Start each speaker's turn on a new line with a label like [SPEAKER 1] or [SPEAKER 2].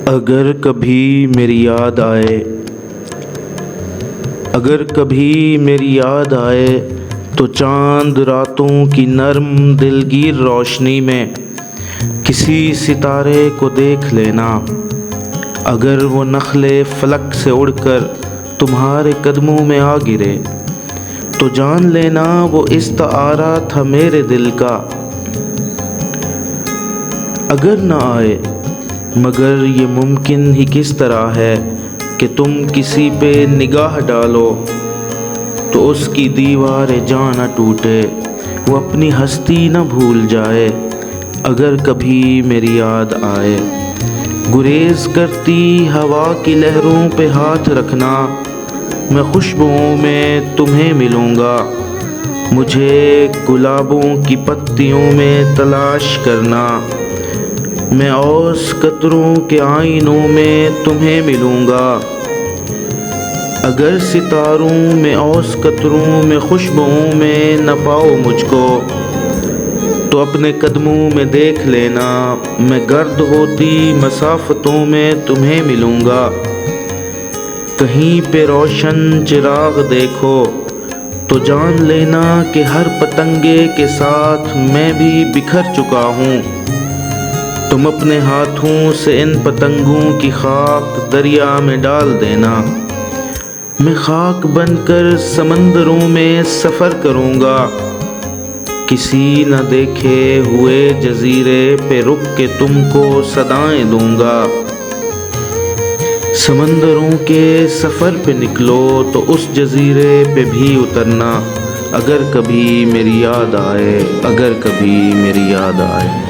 [SPEAKER 1] اگر کبھی میری یاد آئے، اگر کبھی میری یاد آئے تو چاند راتوں کی نرم دلگیر روشنی میں کسی ستارے کو دیکھ لینا۔ اگر وہ نخل فلک سے اڑ کر تمہارے قدموں میں آ گرے تو جان لینا وہ استعارہ تھا میرے دل کا۔ اگر نہ آئے مگر یہ ممکن ہی کس طرح ہے کہ تم کسی پہ نگاہ ڈالو تو اس کی دیوار جاں نہ ٹوٹے، وہ اپنی ہستی نہ بھول جائے۔ اگر کبھی میری یاد آئے، گریز کرتی ہوا کی لہروں پہ ہاتھ رکھنا، میں خوشبوؤں میں تمہیں ملوں گا۔ مجھے گلابوں کی پتیوں میں تلاش کرنا، میں اوس قطروں کے آئینوں میں تمہیں ملوں گا۔ اگر ستاروں میں اوس قطروں میں خوشبوؤں میں نہ پاؤ مجھ کو تو اپنے قدموں میں دیکھ لینا، میں گرد ہوتی مسافتوں میں تمہیں ملوں گا۔ کہیں پہ روشن چراغ دیکھو تو جان لینا کہ ہر پتنگے کے ساتھ میں بھی بکھر چکا ہوں۔ تم اپنے ہاتھوں سے ان پتنگوں کی خاک دریا میں ڈال دینا، میں خاک بن کر سمندروں میں سفر کروں گا۔ کسی نہ دیکھے ہوئے جزیرے پہ رک کے تم کو صدائیں دوں گا۔ سمندروں کے سفر پہ نکلو تو اس جزیرے پہ بھی اترنا، اگر کبھی میری یاد آئے، اگر کبھی میری یاد آئے۔